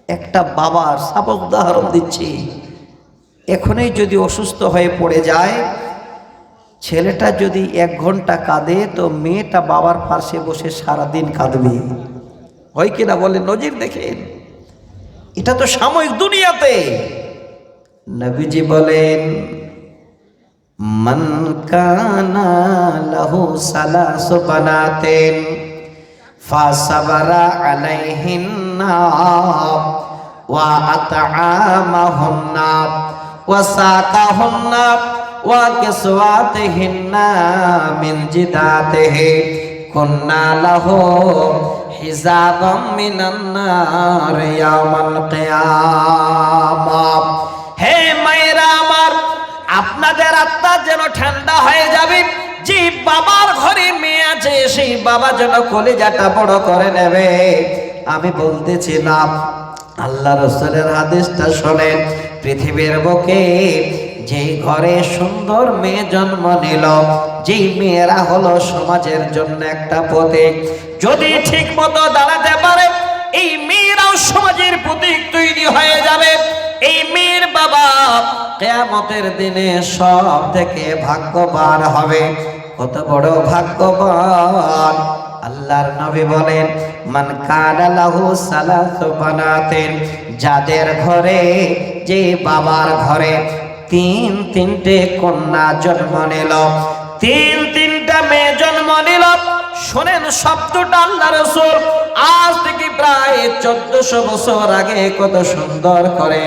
একটা বাবার সাপোজ উদাহরণ দিচ্ছি, এখনই যদি অসুস্থ হয়ে পড়ে যায়, ছেলেটা যদি 1 ঘন্টা কাঁদে তো মেয়েটা বাবার পাশে বসে সারাদিন কাঁদবে। হয় কিনা বলে, নজির দেখেন। এটা তো সাময়িক দুনিয়াতে। নবীজি বলেন, মান কানা লাহু সালাসু বানাতিন ফাসাবারা আলাইহিন্না ওয়া আতআমাহুন্না ওয়া সাকাহুন্না ওয়া কিসওয়াতিহিন্না মিন জিদাতিহি কুন্না লাহু হিজাবাম মিনান নার ইয়াউমাল কিয়ামাহ। হে মায়েরা আমার, আপনাদের আত্মা যেন ঠান্ডা হয়ে যাবে। যে বাবার ঘরে মেয়ে আছে, সেই বাবা যেন কলিজাটা বড় করে নেবে। আমি বলতেছিলাম, আল্লাহ রাসূলের হাদিসটা শোনেন। পৃথিবীর বুকে যেই ঘরে সুন্দর মেয়ে জন্ম নিল, যেই মেয়েরা হলো সমাজের জন্য একটা প্রতীক, যদি ঠিক মতো দাঁড়াতে পারে, এই মেয়েরাও সমাজের প্রতীক তৈরি হয়ে যাবে। এই মেয়ের বাবা কিয়ামতের দিনে সব থেকে ভাগ্যবান হবে। কত বড় ভাগ্যবান! আল্লাহর নবী বলেন, মান কানা লাহু সালাসু বানাতিন, যাদের ঘরে, যে বাবার ঘরে 3টা কন্যা জন্ম নিল, 3টা মেয়ে জন্ম নিল। শোনেন শব্দটা আল্লাহ রাসূল আজ থেকে প্রায় 1400 বছর আগে কত সুন্দর করে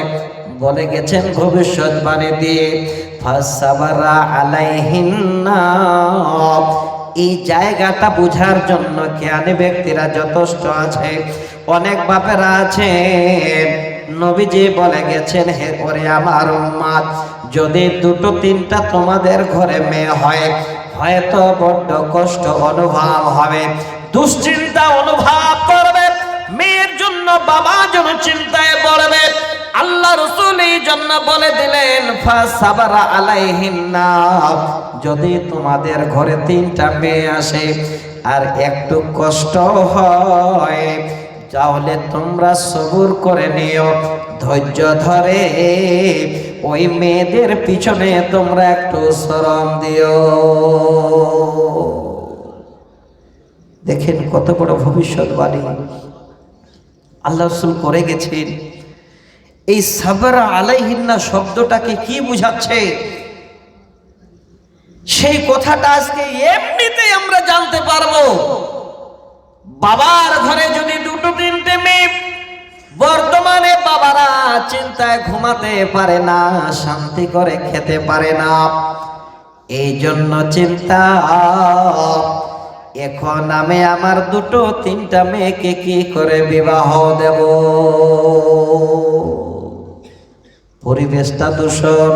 বলে গেছেন ভবিষ্যৎবাণী দিয়ে। ফাসাবারা আলাইহিন্না। এই জায়গাটা বুঝার জন্য জ্ঞানী ব্যক্তিরা যথেষ্ট আছে, অনেক বাপেরা আছেন। নবীজি বলে গেছেন, হে ওরে আমার উম্মত, যদি 2-3টা তোমাদের ঘরে মেয়ে হয়, হয়তো বড্ড কষ্ট অনুভব হবে, দুশ্চিন্তা অনুভব করবে। মেয়ের জন্য বাবা যেন চিন্তায় পড়বে। আল্লাহ রাসূল এই জন্য বলে দিলেন, ফাসাবারা আলাইহিন্না। যদি তোমাদের ঘরে 3টা মেয়ে আসে আর একটু কষ্ট হয়, তাহলে তোমরা সবুর করে নিও, ধৈর্য ধরে ওই মেয়েদের পিছনে তোমরা একটু শ্রম দিও। দেখেন কত বড় ভবিষ্যৎবাণী আল্লাহ রাসূল করে গেছেন। এই সাবরা আলাইহিন্না শব্দটাকে কি বুঝাচ্ছে, সেই কথাটা আজকে এমনিতেই আমরা জানতে পারবো। বাবার ঘরে যদি 2-3টে মেয়ে, বর্তমানে বাবারা চিন্তায় ঘুমাতে পারে না, শান্তি করে খেতে পারে না। এই জন্য চিন্তা, এখন আমি আমার 2-3টা মেয়েকে কি করে বিবাহ দেব। পরিবেশটা দূষণ,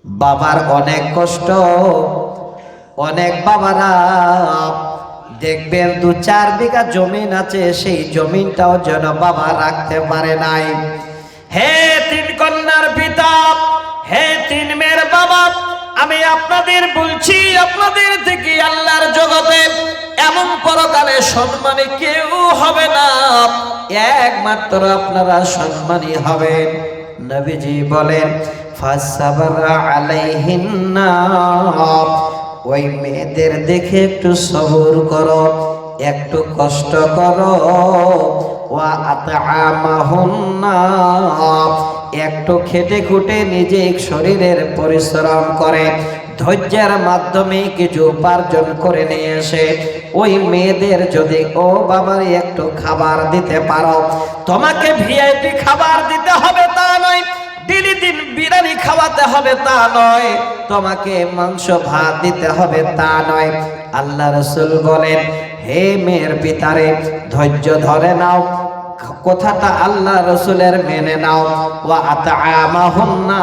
বাবার অনেক কষ্ট। অনেক বাবারা দেখবেন 2-4 বিঘা জমিন আছে, সেই জমিনটাও যেন বাবা রাখতে পারে নাই। হে 3 কন্যার পিতা, হে 3 মেয়ের বাবা, আমি আপনাদের বলছি, আপনাদের থেকে আল্লাহর জগতে এমন পরকালে সম্মানী কেউ হবে না, একমাত্র আপনারা সম্মানী হবেন। নবীজি বলেন, ফাসাবারা আলাইহিন্না। ওই মেয়েদের দেখে একটু সবুর করো, একটু কষ্ট করো। ওয়া আতআমাহুন্না। একটু খেটে খুটে নিজে শরীরের পরিশ্রম করে ধৈর্যের মাধ্যমে কিছু উপার্জন করে নিয়ে এসে ওই মেয়েদের যদি ও বাবার একটু খাবার দিতে পারো, তোমাকে ভিআইপি খাবার দিতে হবে তা নয়, দিন বিরিয়ানি খাওয়াতে হবে তা নয়, তোমাকে মাংস ভাত দিতে হবে তা নয়। আল্লাহ রাসূল বলেন, হে মেয়ের পিতারে, ধৈর্য ধরে নাও, কথাটা আল্লাহ রাসূলের মেনে নাও। ওয়া আতআমাহুন্না।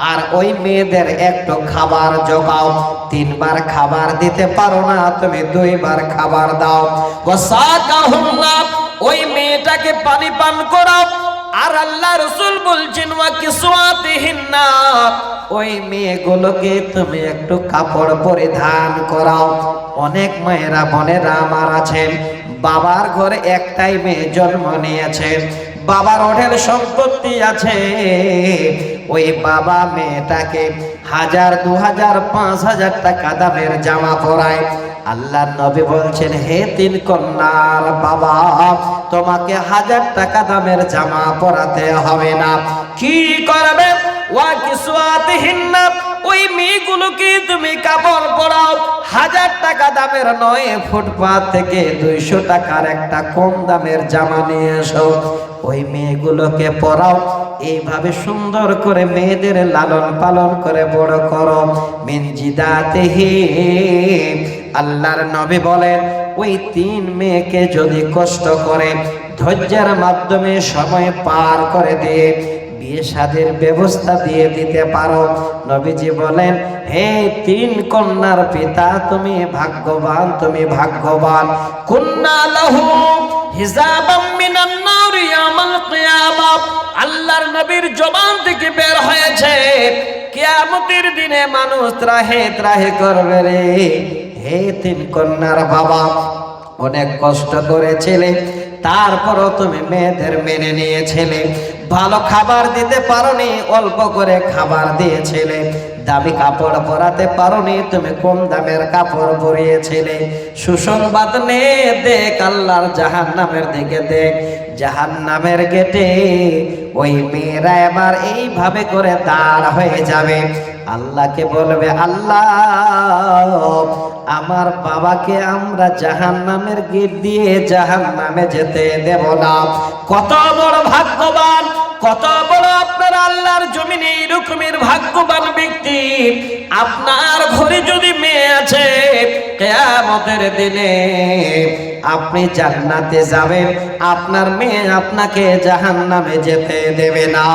আর ওই মেয়েদের একটু খাবার জোগাও। 3 বার খাবার দিতে পারো না, তুমি 2 বার খাবার দাও। ওয়া সাকাহুন্না। ওই মেয়েটাকে পানি পান করাও। আর আল্লাহ রাসূল বলছেন, ওয়া কিসওয়াতিহিন্না। ওই মেয়েগুলোকে তুমি একটু কাপড় পরিধান করাও। অনেক মায়েরা বোনেরা আমার আছেন, বাবার ঘরে একটাই মেয়ে জন্ম নিয়েছে, বাবার অঢেল সম্পত্তি আছে, ওই বাবা মেয়েটাকে 1000, 2000, 5000 টাকা দামের জামা পরায়। আল্লাহর নবী বলছেন, হে 3 কন্যার বাবা, তোমাকে 1000 টাকা দামের জামা পরাতে হবে না। কি করবে? ওয়া কিসওয়াতিহিন্না, ওই মেয়েগুলোকে তুমি কাপড় পরাও, 1000 টাকা দামের নয়, ফুটপাত থেকে 200 টাকার একটা কম দামের জামা নিয়ে এসো, ওই মেয়েগুলোকে পরাও। এইভাবে সুন্দর করে মেয়েদের লালন পালন করে বড় করো। মিন জিদাতিহি, আল্লাহর নবী বলেন, ওই 3 মেয়েকে যদি কষ্ট করে ধৈর্যের মাধ্যমে সময় পার করে দিয়ে বিয়ে শাদীর ব্যবস্থা দিয়ে দিতে পারো, নবীজি বলেন, হে 3 কন্যার পিতা, তুমি ভাগ্যবান, তুমি ভাগ্যবান। কুন্না লাহু হিজাবাম মিনান নার ইয়াউমাল কিয়ামা, আল্লাহর নবীর জবান থেকে বের হয়েছে, কিয়ামতের দিনে মানুষ ত্রাহে ত্রাহে করবে রে। হে 3 কন্যার বাবা, অনেক কষ্ট করেছিলে, তারপরও তুমি মেয়েদের মেনে নিয়েছিলে। ভালো খাবার দিতে পারোনি, অল্প করে খাবার দিয়েছিলে। দামি কাপড় পরাতে পারোনি, তুমি কম দামের কাপড় পরিয়েছিলে। সুসংবাদ নে, দেখ আল্লাহর জাহান্নামের দিকে দেখ, জাহান্নামের গেটে ওই মেয়েরা এবার এইভাবে করে দাঁড় হয়ে যাবে। আল্লাহকে বলবে, আল্লাহ, আমার বাবাকে আমরা জাহান্নামের গেট দিয়ে জাহান্নামে যেতে দেব না। কত বড় ভাগ্যবান, কত বড় আপনার আল্লাহর জমিনে এরকমের ভাগ্যবান ব্যক্তি। আপনার ঘরে যদি মেয়ে আছে, কিয়ামতের দিনে আপনি জান্নাতে যাবেন, আপনার মেয়ে আপনাকে জাহান্নামে যেতে দেবে না।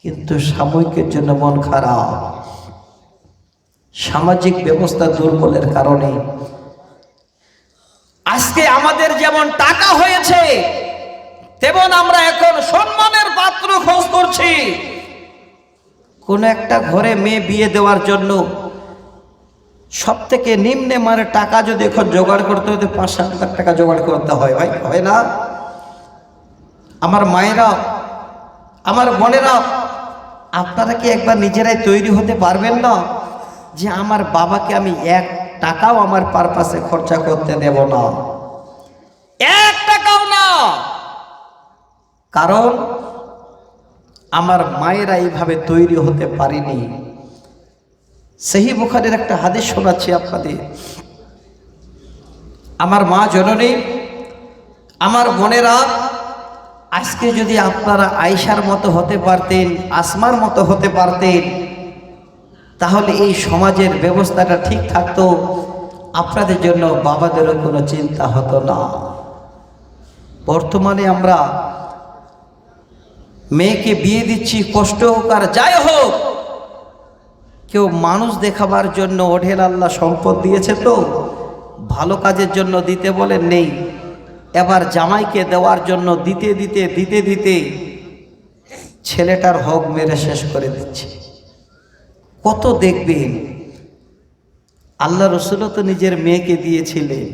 কিন্তু সাময়িকের জন্য মন খারাপ, সামাজিক ব্যবস্থা দুর্বলের কারণে আজকে আমাদের যেমন টাকা হয়েছে, তেমন আমরা এখন সম্মানের পাত্র খোঁজ করছি। কোন একটা ঘরে মেয়ে বিয়ে দেওয়ার জন্য সব থেকে নিম্নে মানে টাকা যদি এখন জোগাড় করতে হতে 5-7 লাখ টাকা জোগাড় করতে হয়, ভাই, হয় না? আমার মায়েরা, আমার বোনেরা, আপনারা কি একবার নিজেরাই তৈরি হতে পারবেন না যে আমার বাবাকে আমি 1 টাকাও আমার পারপাসে খরচা করতে দেব না? 1 টাকাও না। কারণ আমার মায়েরা এইভাবে তৈরি হতে পারেনি। সহিহ বুখারীর একটা হাদিস শোনাচ্ছি আপনাদের। আমার মা জননী, আমার বোনেরা, আজকে যদি আপনারা আয়েশার মতো হতে পারতেন, আসমার মতো হতে পারতেন, তাহলে এই সমাজের ব্যবস্থাটা ঠিক থাকতো, আপনাদের জন্য বাবাদেরও কোনো চিন্তা হতো না। বর্তমানে আমরা মেয়েকে বিয়ে দিচ্ছি, কষ্ট হোক আর যাই হোক, কেউ মানুষ দেখাবার জন্য ওঢেল আল্লাহ সম্পদ দিয়েছে, তো ভালো কাজের জন্য দিতে বলেন নেই, এবার জামাইকে দেওয়ার জন্য দিতে দিতে দিতে দিতে ছেলেটার হক মেরে শেষ করে দিচ্ছে। কত দেখবেন, আল্লাহ রসুলও তো নিজের মেয়েকে দিয়েছিলেন,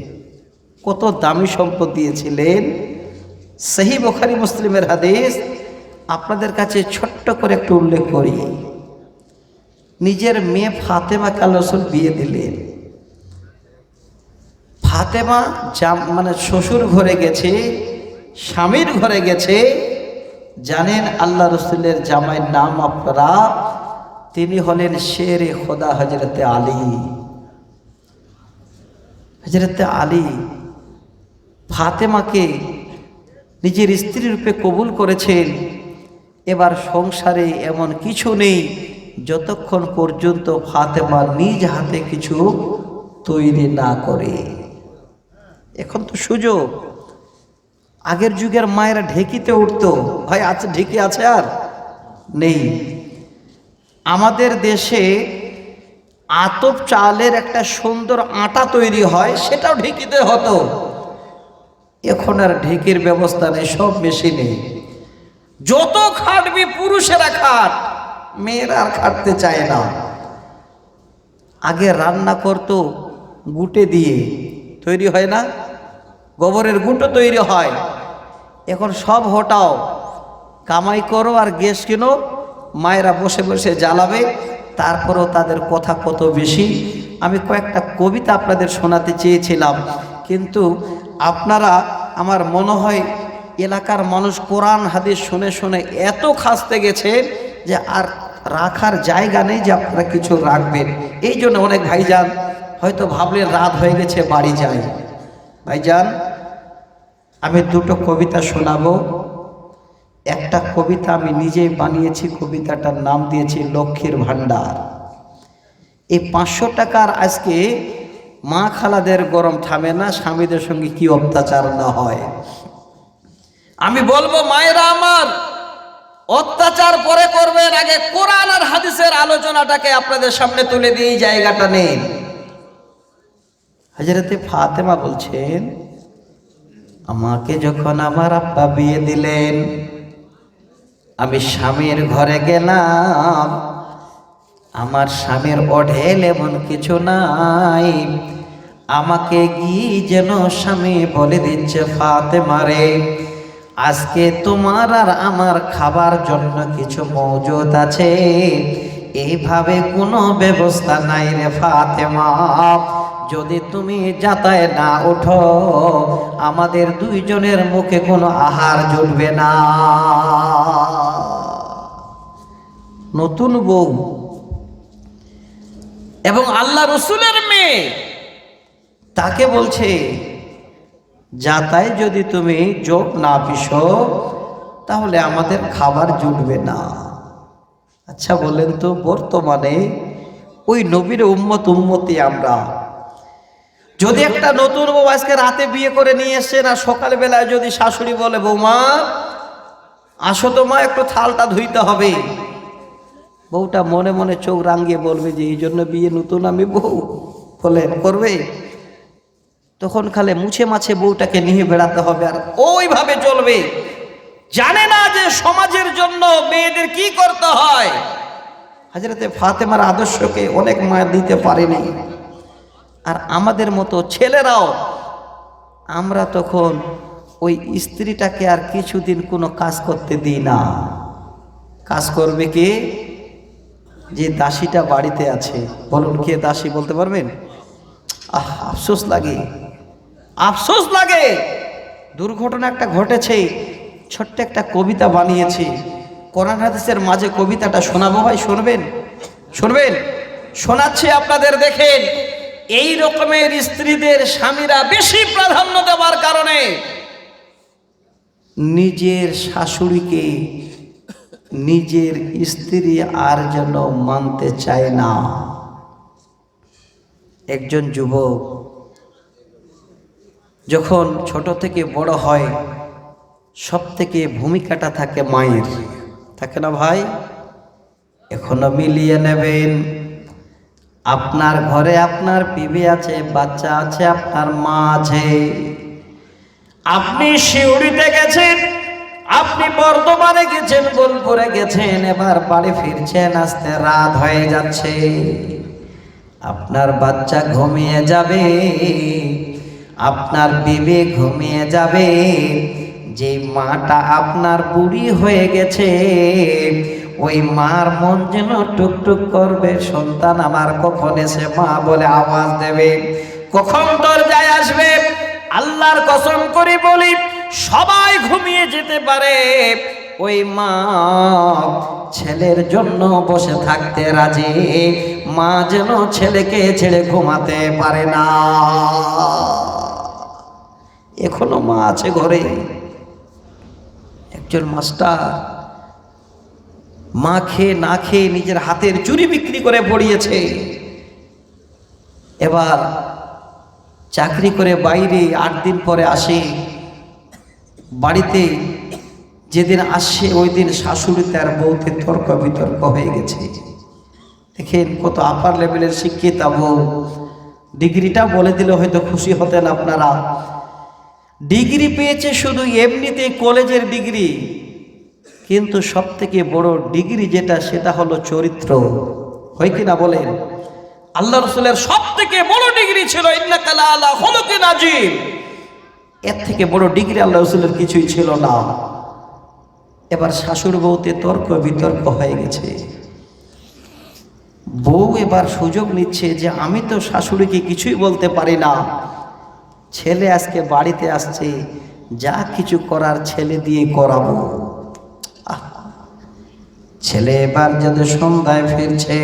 কত দামি সম্পদ দিয়েছিলেন। সহিহ বুখারী মুসলিমের হাদিস আপনাদের কাছে ছোট্ট করে একটু উল্লেখ করি। নিজের মেয়ে ফাতেমাকে আল্লাহ রসুল বিয়ে দিলেন। ফাতেমা মানে শ্বশুর ঘরে গেছে, স্বামীর ঘরে গেছে। জানেন আল্লাহ রসুলের জামাইয়ের নাম আপনারা? তিনি হলেন শেরে খোদা হযরতে আলী। হযরতে আলী ফাতেমাকে নিজের স্ত্রী রূপে কবুল করেছেন। এবার সংসারে এমন কিছু নেই যতক্ষণ পর্যন্ত ফাতেমা নিজ হাতে কিছু তৈরি না করে। এখন তো সুযোগ। আগের যুগের মায়েরা ঢেকিতে উঠতো, ভাই আছে, ঢেকি আছে আর নেই। আমাদের দেশে আতপ চালের একটা সুন্দর আটা তৈরি হয়, সেটাও ঢেকিতে হতো। এখন আর ঢেকির ব্যবস্থা নেই, সব মেশিনে। যত খাটবি পুরুষেরা খাট, মেয়েরা আর খাটতে চায় না। আগে রান্না করতো গুটে দিয়ে তৈরি হয় না, গোবরের গুঁটো তৈরি হয়। এখন সব হটাও, কামাই করো আর গ্যাস কিনো, মায়েরা বসে বসে জ্বালাবে, তারপরেও তাদের কথা কত বেশি। আমি কয়েকটা কবিতা আপনাদের শোনাতে চেয়েছিলাম, কিন্তু আপনারা, আমার মনে হয় এলাকার মানুষ কোরআন হাদিস শুনে শুনে এত খাসতে গেছে যে আর রাখার জায়গা নেই যে আপনারা কিছু রাখবেন। এই জন্য অনেক ভাইজান হয়তো ভাবলেন রাত হয়ে গেছে, বাড়ি যাই। ভাইজান, আমি দুটো কবিতা শোনাবো। একটা কবিতা আমি নিজেই বানিয়েছি, কবিতাটার নাম দিয়েছি লক্ষ্মীর ভাণ্ডার। এই 500 টাকার আজকে মা খালাদের গরম থামে না, স্বামীদের সঙ্গে কি অত্যাচার না হয়। আমি বলবো মায়েরা আমার, অত্যাচার পরে করবেন, আগে কোরআন আর হাদিসের আলোচনাটাকে আপনাদের সামনে তুলে দিয়ে জায়গাটা নেন। হযরতে ফাতেমা বলছেন, আমাকে যখন আমার আব্বা বিয়ে দিলেন, আমি স্বামীর ঘরে গেলাম, আমার স্বামীর অঢেল এমন কিছু নাই। আমাকে গিয়ে যেন স্বামী বলে দিচ্ছে, ফাতেমা রে, আজকে তোমার আর আমার খাবার জন্য কিছু মজুদ আছে, এইভাবে কোনো ব্যবস্থা নাই রে ফাতেমা। যদি তুমি যাতায় না ওঠো, আমাদের দুইজনের মুখে কোনো আহার জুটবে না। নতুন বউ এবং আল্লাহ রসুলের মেয়ে, তাকে বলছে, যাতায় যদি তুমি যোগ না পিসো, তাহলে আমাদের খাবার জুটবে না। আচ্ছা বলেন তো, বর্তমানে ওই নবীর উম্মতি আমরা, যদি একটা নতুন বউ আজকে রাতে বিয়ে করে নিয়ে এসছে না, সকালবেলায় যদি শাশুড়ি বলে, বৌমা আসো তো মা, একটু থালটা ধুইতে হবে, বউটা মনে মনে চোখ রাঙিয়ে বলবে যে এই জন্য বিয়ে নতুন আমি বউ বলেন করবে। তখন খালে মুছে মাছে বউটাকে নিয়ে বেড়াতে হবে, আর ওইভাবে চলবে। জানে না যে সমাজের জন্য মেয়েদের কি করতে হয়। হযরতে ফাতেমার আদর্শকে অনেক মায়ের দিতে পারেনি। আর আমাদের মতো ছেলেরাও, আমরা তখন ওই স্ত্রীটাকে আর কিছুদিন কোনো কাজ করতে দিই না। কাজ করবে কে? যে দাসীটা বাড়িতে আছে। বলুন কে দাসী বলতে পারবেন? আফসোস লাগে, আফসোস লাগে। দুর্ঘটনা একটা ঘটেছে, ছোট্ট একটা কবিতা বানিয়েছি, কোরআন হাদিসের মাঝে কবিতাটা শোনাবো ভাই, শুনবেন? শুনবেন? শোনাচ্ছি আপনাদের, দেখেন। এই রকমের স্ত্রীদের স্বামীরা বেশি প্রাধান্য দেওয়ার কারণে নিজের শাশুড়িকে নিজের স্ত্রী আর যেন মানতে চায় না। একজন যুবক যখন ছোট থেকে বড় হয়, সব থেকে ভূমিকাটা থাকে মায়ের, থাকে না ভাই? এখনো মিলিয়ে নেবেন। আপনার ঘরে আপনার বিবি আছে, বাচ্চা আছে, আপনার মা আছে। আপনি শিউড়িতে গেছেন, আপনি বর্ধমানে গেছেন, বোলপুরে গেছেন, এবার বাড়ি ফিরছেন, আস্তে রাত হয়ে যাচ্ছে। আপনার বাচ্চা ঘুমিয়ে যাবে, আপনার বিবি ঘুমিয়ে যাবে। যে মাটা আপনার বুড়ি হয়ে গেছে, ওই মার মন যেন টুকটুক করবে, সন্তান আমার কখন এসে মা বলে আওয়াজ দেবে, কখন দরজায় আসবে। আল্লাহর কসম করে বলি, সবাই ঘুমিয়ে যেতে পারে, ওই মা ছেলের জন্য বসে থাকতে রাজি। মা যেন ছেলেকে ছেড়ে ঘুমাতে পারে না। এখনো মা আছে ঘরে। একজন মাস্টার মা খেয়ে না খেয়ে নিজের হাতের চুরি বিক্রি করে পড়িয়েছে। এবার চাকরি করে বাইরে 8 দিন পরে আসে, বাড়িতে যেদিন আসছে ওই দিন শাশুড়ি তার বউতে তর্ক বিতর্ক হয়ে গেছে। দেখেন কত আপার লেভেলের শিক্ষিতা বউ। ডিগ্রিটা বলে দিলে হয়তো খুশি হতেন আপনারা। ডিগ্রি পেয়েছে শুধু এমনিতে, কলেজের ডিগ্রি, কিন্তু সব থেকে বড় ডিগ্রি যেটা, সেটা হলো চরিত্র। হয় কিনা বলেন? আল্লাহ রসুলের সব থেকে বড় ডিগ্রি ছিল ইন্নাকা লাআলা খুলুকিন আযীম। এর থেকে বড় ডিগ্রি আল্লাহ রসুলের কিছুই ছিল না। এবার শাশুড় বউতে তর্ক বিতর্ক হয়ে গেছে। বউ এবার সুযোগ নিচ্ছে যে আমি তো শাশুড়িকে কিছুই বলতে পারি না, ছেলে আজকে বাড়িতে আসছে, যা কিছু করার ছেলে দিয়ে করাবো। ছেলে এবার যদি সন্ধ্যায় ফিরছে,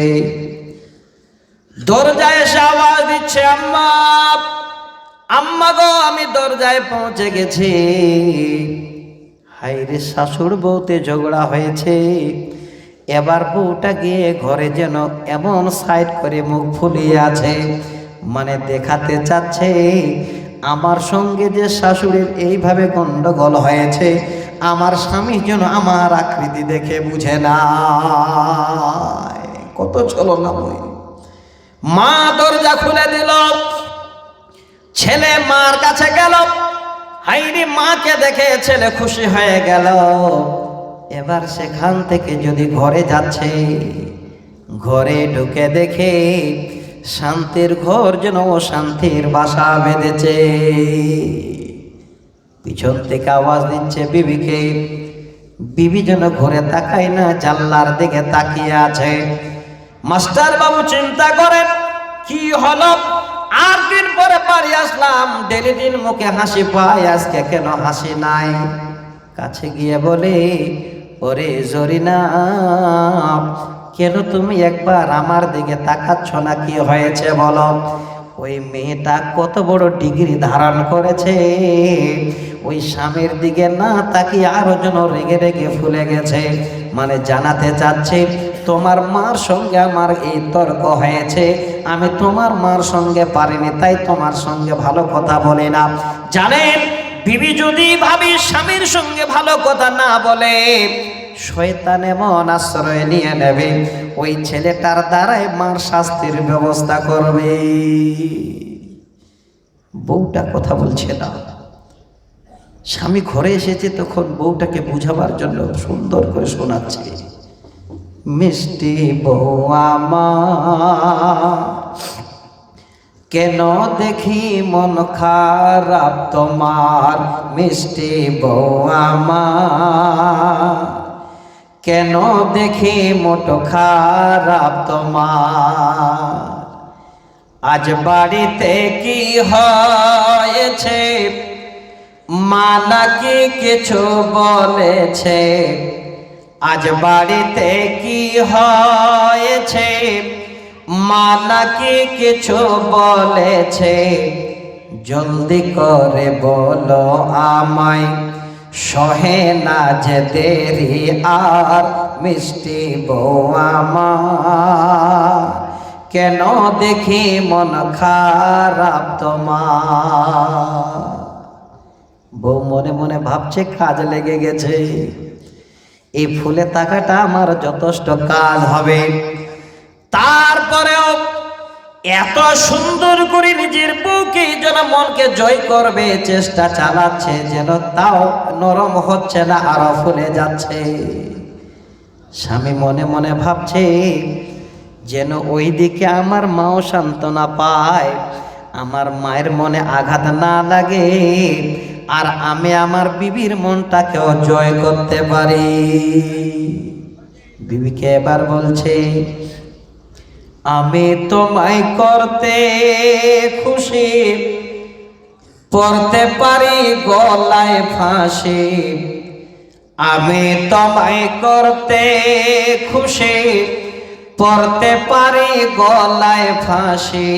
দরজায় এসে আওয়াজ দিচ্ছে, আম্মা আম্মা গো, আমি দরজায় পৌঁছে গেছি। হায়রে, শাশুড় বউতে ঝগড়া হয়েছে। এবার বউটা গিয়ে ঘরে যেন এমন সাইড করে মুখ ফুলিয়ে আছে, মানে দেখাতে চাচ্ছে আমার সঙ্গে যে শাশুড়ির এইভাবে গন্ডগোল হয়েছে, আমার স্বামী যেন আমার আকৃতি দেখে বুঝে না। কত ছলনাময়। মা দরজা খুলে দিল, ছেলে মার কাছে গেল। হাইরি, মাকে দেখে ছেলে খুশি হয়ে গেল। এবার সেখান থেকে যদি ঘরে যাচ্ছে, ঘরে ঢুকে দেখে শান্তির ঘর যেন অশান্তির বাসা বেঁধেছে। পিছন থেকে আওয়াজ দিচ্ছে বিবিকে। বিবি যেন ঘরে তাকায় না, জানলার দিকে তাকিয়ে আছে। মাস্টার বাবু চিন্তা করেন কি হলো। 8 দিন পরে বাড়ি আসলাম, ডেলি দিন মুখে হাসি পাই, আজকে কেন হাসি নাই? কাছে গিয়ে বলে, ওরে জরিনা, কেন তুমি একবার আমার দিকে তাকাচ্ছ না? কি হয়েছে বলো? ওই মেয়েটা কত বড় ডিগ্রি ধারণ করেছে, ওই স্বামীর দিকে না তাকিয়ে আরো যেন রেগে রেগে ফুলে গেছে। মানে জানাতে চাচ্ছে তোমার মার সঙ্গে আমার এই তর্ক হয়েছে, আমি তোমার মার সঙ্গে পারিনি, তাই তোমার সঙ্গে ভালো কথা বলি না। জানেন, বিবি যদি ভাবি স্বামীর সঙ্গে ভালো কথা না বলে, শয়তান এমন আশ্রয় নিয়ে নেবে, ওই ছেলেটার দ্বারাই মার শাস্তির ব্যবস্থা করবে। বউটা কথা বলছে না। স্বামী ঘরে এসেছে, তখন বউটাকে বুঝাবার জন্য সুন্দর করে শোনাচ্ছে। মিষ্টি বউ আমার, কেন দেখি মন খারাপ তোমার? মিষ্টি বউ আমার, কেন দেখি মন খারাপ তোমার? আজ বাড়িতে কি হয়েছে? মা নাকি কিছু বলেছে? আজ বাড়িতে কি হয়েছে? মা নাকি কিছু বলেছে? জলদি করে বলো আমায়, সহে না যে দেরি আর। মিষ্টি বউ আমার, কেন দেখি মন খারাপ তোমার? বউ মনে মনে ভাবছে কাজ লেগে গেছে, এই ফুলে তাকাটা আমার যথেষ্ট কাজ হবে। তারপরেও এত সুন্দর করে নিজের বউকে যেন মনকে জয় করবে চেষ্টা চালাচ্ছে, যেন তাও নরম হচ্ছে না, আরো ফুলে যাচ্ছে। স্বামী মনে মনে ভাবছে যেন ওই দিকে আমার মাও সান্ত্বনা পায়, আমার মায়ের মনে আঘাত না লাগে, আর আমি আমার বিবির মনটাকেও জয় করতে পারি। বিবিকে এবার বলছে, আমি তোমায় করতে খুশি, পড়তে পারি গলায় ফাঁসি। আমি তোমায় করতে খুশি, পড়তে পারি গলায় ফাঁসি।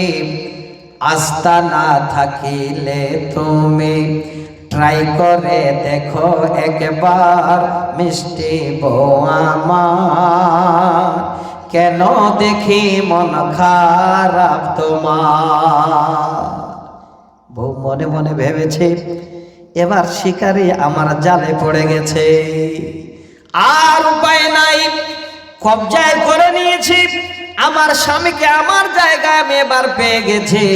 আস্থা না থাকিলে তুমি ট্রাই করে দেখো একবার। মিষ্টি বউ আমার, কেন দেখি মন খারাপ তোমার? বউ মনে মনে ভেবেছে এবার শিকারি আমার জালে পড়ে গেছে, আর উপায় নাই, কবজায় করে নিয়েছি আমার স্বামীকে, আমার জায়গায় আমি এবার পেয়ে গেছি,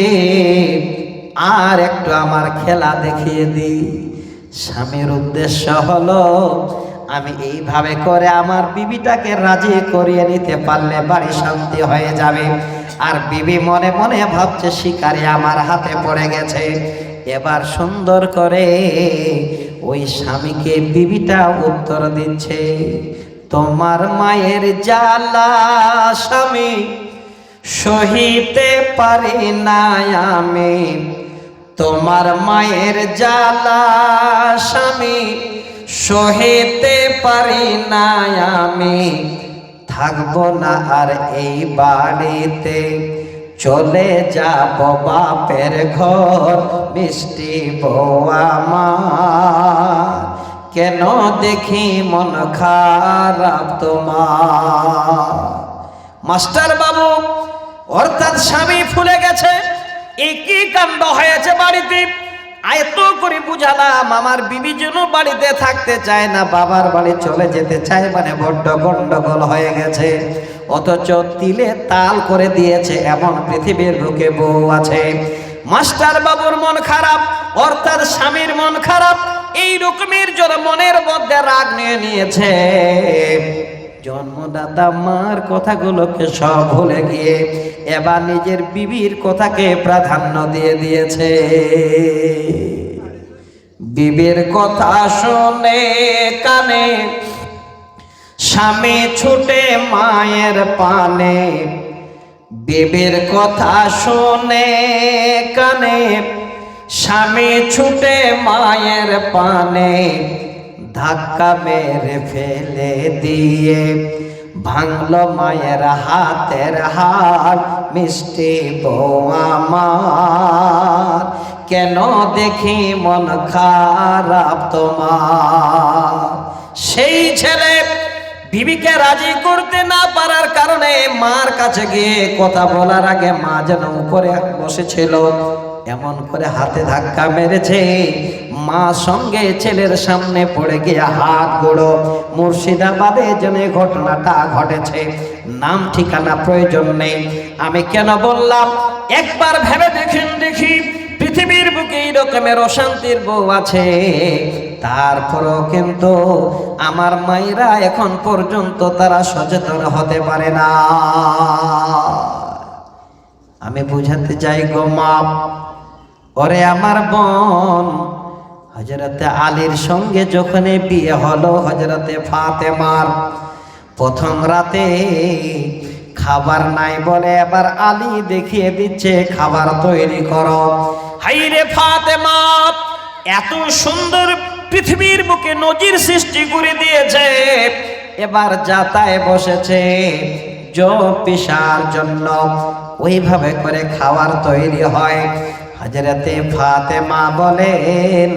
আর একটু আমার খেলা দেখিয়ে দিই। স্বামীর উদ্দেশ্য হলো আমি এইভাবে করে আমার বিবিটাকে রাজি করিয়ে নিতে পারলে বাড়ি শান্তি হয়ে যাবে। আর বিবি মনে মনে ভাবছে শিকারি আমার হাতে পড়ে গেছে। এবার সুন্দর করে ওই স্বামীকে বিবিটা উত্তর দিচ্ছে, তোমার মায়ের জ্বালা স্বামী সহিতে পারি না আমি, তোমার মায়ের জ্বালা স্বামী সহিতে পারি না আমি, থাকবো না আর এই বাড়িতে, চলে যাব বাপের ঘর, মিষ্টি বউ আমার, কেন দেখি মন খারাপ তোমার। মাস্টার বাবু অর্থাৎ স্বামী ফুলে গেছে, একই কাণ্ড হয়েছে বাড়িতে। এত করে বুঝালাম আমার বিবি যেন বাড়িতে থাকতে চায় না, বাবার বাড়ি চলে যেতে চায়, মানে বড্ড গন্ডগোল হয়ে গেছে। অথচ তিলে তাল করে দিয়েছে এমন পৃথিবীর বুকে বউ আছে। মাস্টার বাবুর মন খারাপ, অর্থাৎ স্বামীর মন খারাপ, এই রকমের জন্য মনের মধ্যে রাগ নিয়ে নিয়েছে। জন্মদাতা মার কথাগুলোকে সব ভুলে গিয়ে এবার নিজের বিবির কথাকে প্রাধান্য দিয়ে দিয়েছে। বিবির কথা শুনে কানে স্বামী ছুটে মায়ের পানে, বিবির কথা শুনে কানে স্বামী ছুটে মায়ের পানে, ধাক্কা মেরে ফেলে দিয়ে ভাঙলো মায়ের হাতের হাত, মিষ্টি বউ আমার, কেন দেখি মন খারাপ তোমার। সেই ছেলে বিবিকে রাজি করতে না পারার কারণে মার কাছে গিয়ে কথা বলার আগে মা যেন উপরে বসেছিল এমন করে হাতে ধাক্কা মেরেছে, মা সঙ্গে ছেলের সামনে পড়ে গিয়ে হাত গুঁড়ো। মুর্শিদাবাদে যেন ঘটনাটা ঘটেছে, নাম ঠিকানা প্রয়োজন নেই। আমি কেন বললাম একবার ভেবে দেখি পৃথিবীর বুকে এই রকমের অশান্তির বউ আছে, তারপরও কিন্তু আমার মায়েরা এখন পর্যন্ত তারা সচেতন হতে পারে না। আমি বুঝাতে চাই গো মা, ওরে আমার বোন, হযরতে আলীর সঙ্গে যখন বিয়ে হলো হযরতে ফাতেমার, প্রথম রাতে খাবার নাই বলে এবার আলী দেখিয়ে দিচ্ছে খাবার তৈরি করো। হাইরে ফাতেমা এত সুন্দর পৃথিবীর বুকে নজির সৃষ্টি করে দিয়েছে, এবার যাতায় বসেছে পিসার জন্য, ওইভাবে করে খাবার তৈরি হয়। হযরতে ফাতেমা বলেন,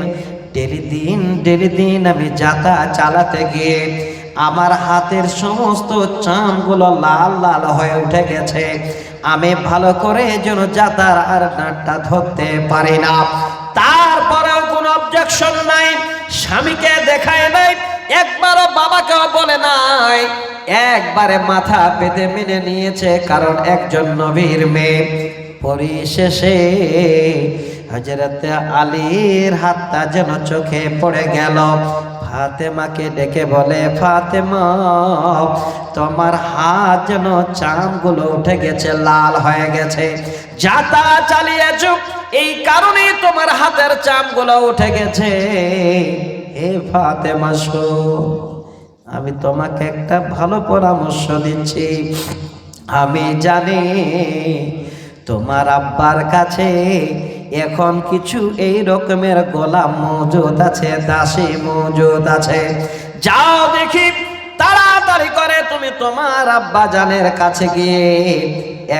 ডেলি দিন আমি যাতা চালাতে গিয়ে আমার হাতের সমস্ত চামগুলো লাল লাল হয়ে উঠে গেছে, আমি ভালো করে যেন যাতার আর নাটটা ধরতে পারি না। তারপরেও কোনো অবজেকশন নাই, স্বামীকে দেখায় নাই, একবারও বাবাকেও বলে নাই, একবারে মাথা পেতে মেনে নিয়েছে, কারণ একজন নবীর মেয়ে। পরিশেষে হযরতে আলীর হাতটা যেন চোখে পড়ে গেল। ফাতেমাকে ডেকে বলে, ফাতেমা তোমার হাত যেন চামগুলো উঠে গেছে, লাল হয়ে গেছে, যাতা চালিয়েছ এই কারণে তোমার হাতের চামগুলো উঠে গেছে। হে ফাতেমা শোন, আমি তোমাকে একটা ভালো পরামর্শ দিচ্ছি। আমি জানি তোমার আব্বার কাছে এখন কিছু এই রকমের গোলাম মজুদ আছে, দাসী মজুদ আছে, যাও দেখি তাড়াতাড়ি করে তুমি তোমার আব্বা জানের কাছে গিয়ে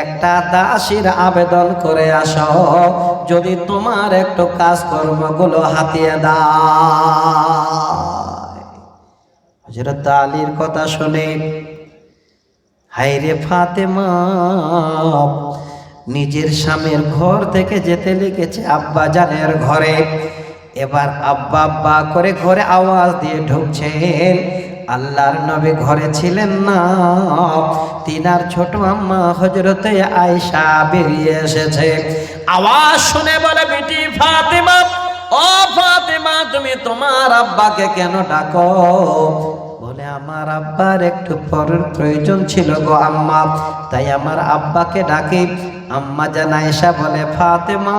একটা দাসীর আবেদন করে আসো, যদি তোমার একটু কাজকর্মগুলো হাতিয়ে দেয়। হযরত আলীর কথা শুনে হায়রে ফাতেমা নিজের স্বামীর ঘর থেকে যেতে লেগেছে আব্বা জানের ঘরে। এবার আব্বা আব্বা করে ঘরে আওয়াজ দিয়ে ঢুকছেন। আল্লাহর নবী ঘরে ছিলেন না, তিনার ছোট আম্মা হযরতে আয়েশা বেরিয়ে এসেছে। আওয়াজ শুনে বলে, বেটি ফাতেমা, ও ফাতেমা তুমি তুমি তোমার আব্বাকে কেন ডাকো? বলে আমার আব্বার একটু পরের প্রয়োজন ছিল গো আম্মা, তাই আমার আব্বাকে ডাকি। আম্মা জান আয়েশা বলে, ফাতেমা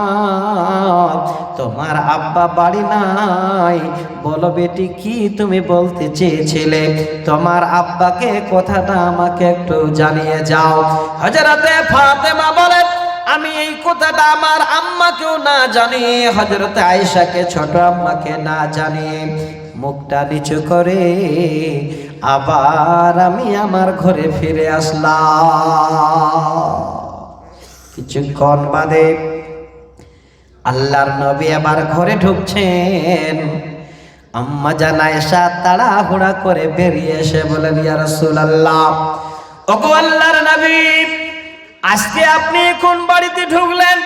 তোমার আব্বা বাড়ি নাই, বলো বেটি কি তুমি বলতে চেয়েছিলে? তোমার আব্বাকে কথাটা আমাকে একটু জানিয়ে যাও। হযরতে ফাতেমা বলেন, আমি এই কথাটা আমার আম্মাকেও না জানিয়ে, হযরতে আয়েশাকে ছোট আম্মাকে না জানিয়ে মুখটা নিচু করে আবার আমি আমার ঘরে ফিরে আসলাম। কিছুক্ষণ বাদে আল্লাহর নবী আবার ঘরে ঢুকছেন। আম্মা জান আয়েশা তাড়াহুড়া করে বেরিয়ে এসে বলেন, ইয়া রাসূলুল্লাহ, ওগো আল্লাহর নবী, আজকে আপনি কোন বাড়িতে ঢুকলেন?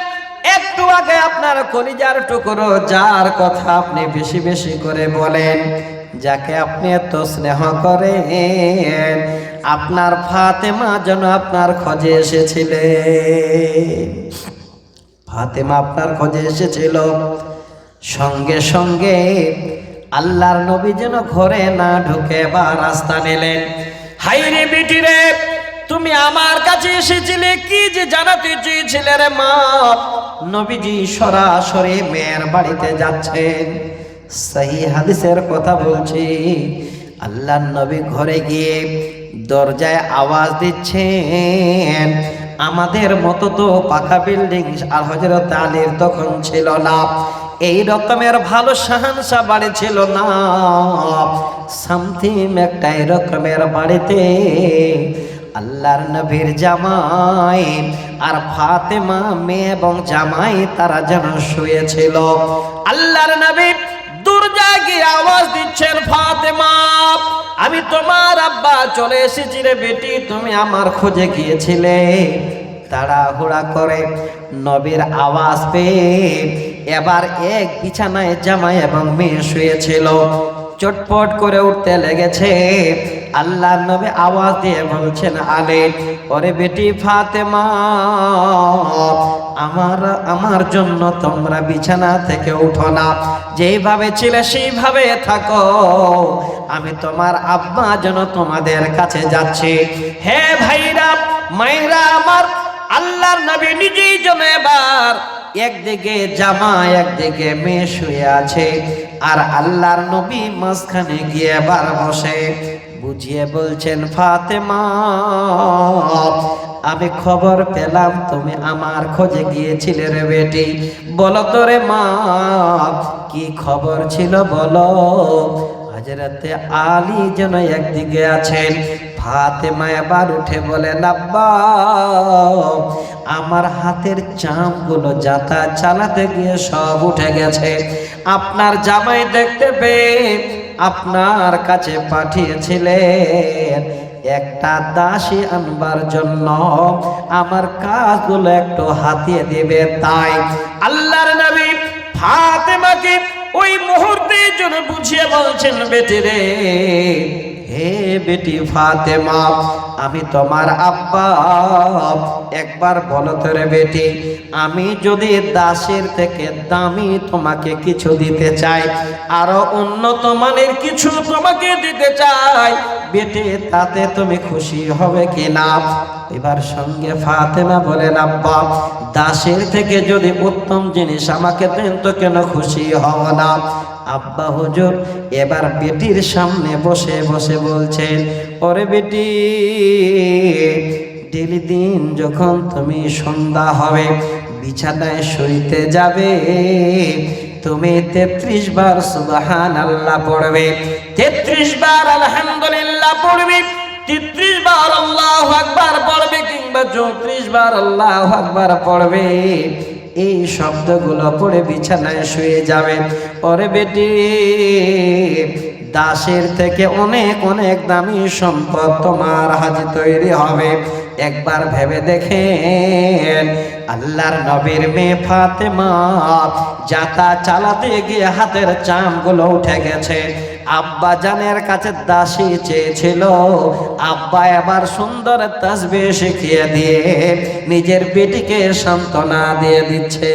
একটু আগে আপনার কলিজার টুকরো যার কথা আপনি বেশি বেশি করে বলেন, যাকে আপনি এত স্নেহ করেন, আপনার ফাতেমা যেন আপনার খোঁজে এসেছিলেন। ফাতেমা আপনার খোঁজে এসেছিল। সঙ্গে সঙ্গে আল্লাহর নবী যেন ঘরে না ঢুকে বা রাস্তা নিলেন। হাইরে বেটি রে, তুমি আমার কাছে এসেছিলে কি যে জানাতে চেয়েছিলে রে মা? নবীজি সরাসরি মেয়ের বাড়িতে যাচ্ছেন। সহি হাদিসের কথা বলছি। আল্লাহর নবী ঘরে গিয়ে দরজায় আওয়াজ দিচ্ছেন। আমাদের মতো তো পাকা বিল্ডিং আর হযরত আলীর তখন ছিল না, এই রকমের ভালো শাহানশা বাড়ি ছিল না। সামথিং একটা এরকমের বাড়িতে আল্লাহর নবীর জামাই আর ফাতেমা মেয়ে এবং জামাই তারা যেন শুয়েছিল। আল্লাহর নবী দরজায় গিয়ে আওয়াজ দিচ্ছেন, ফাতেমা আমি তোমার আব্বা চলে এসেছি রে বেটি, তুমি আমার খোঁজে গিয়েছিলে। তাড়াহুড়া করে নবীর আওয়াজ পেয়ে এবার এক বিছানায় জামাই এবং মেয়ে শুয়েছিল, চটপট করে উঠতে লেগেছে। আল্লাহর নবী আওয়াজ দিয়ে বলছেন, আলে ওরে বেটি ফাতেমা, আমার জন্য তোমরা বিছানা থেকে উঠো না, যেইভাবে ছিলে সেইভাবে থাকো, আমি তোমার আব্বা যেন তোমাদের কাছে যাচ্ছি। হে ভাইরা মাইরা আমার, আল্লাহর নবী নিজেই যেন এবার একদিকে জামাই একদিকে মেয়ে শুয়ে আছে, আর আল্লাহর নবী মাঝখানে গিয়ে এবার বসে বুঝিয়ে বলছেন, ফাতেমা আমি খবর পেলাম তুমি আমার খোঁজে গিয়েছিলে রে বেটি, বলো তো রে মা কি খবর ছিল বলো। হযরতে আলী যেন একদিকে আছেন। ফাতেমা এবার উঠে বলেন, আব্বা আমার হাতের চামগুলো যাতা চালাতে গিয়ে সব উঠে গেছে, আপনার জামাই দেখতে পেয়ে আপনার কাছে পাঠিয়েছিলেন একটা দাসী আনবার জন্য, আমার কাজগুলো একটু হাতিয়ে দিবে। তাই আল্লাহর নবী ফাতেমাকে ওই মুহূর্তে জন্য বুঝিয়ে বলছেন, বেটি রে, হে বেটি ফাতেমা আমি তোমার আব্বা, একবার বলো তো রে বেটি, আমি যদি দাসের থেকে দামি তোমাকে কিছু দিতে চাই, আরো উন্নত মানের কিছু তোমাকে দিতে চাই বেটি, তাতে তুমি খুশি হবে কিনা? এবার সঙ্গে ফাতেমা বলেন, আব্বা দাসের থেকে যদি উত্তম জিনিস আমাকে দেন তো কেন খুশি হব না? আব্বা হুজুর এবার বেটির সামনে বসে বসে বলছেন, ওরে বেটি, ডেলি দিন যখন তুমি সন্ধ্যা হবে বিছানায় শুইতে যাবে, তুমি 33 বার সুবহানাল্লাহ পড়বে, 33 বার আলহামদুলিল্লাহ পড়বে, 33 বার আল্লাহু আকবার পড়বে, কিংবা 34 বার আল্লাহু আকবার পড়বে। এই শব্দগুলো পড়ে বিছানায় শুয়ে যাবে। ওরে বেটি, দাসের থেকে অনেক অনেক দামি সম্পদ তোমার হাতে তৈরি হবে। একবার ভেবে দেখেন, আল্লাহর নবীর মেয়ে ফাতেমা যাতা চালাতে গিয়ে হাতের চামগুলো উঠে গেছে। আব্বা জানের কাছে দাসী চেয়েছিল, আব্বা এবার সুন্দর তাসবিহ শিখিয়ে দিয়ে নিজের বেটিকে সান্ত্বনা দিয়ে দিচ্ছে।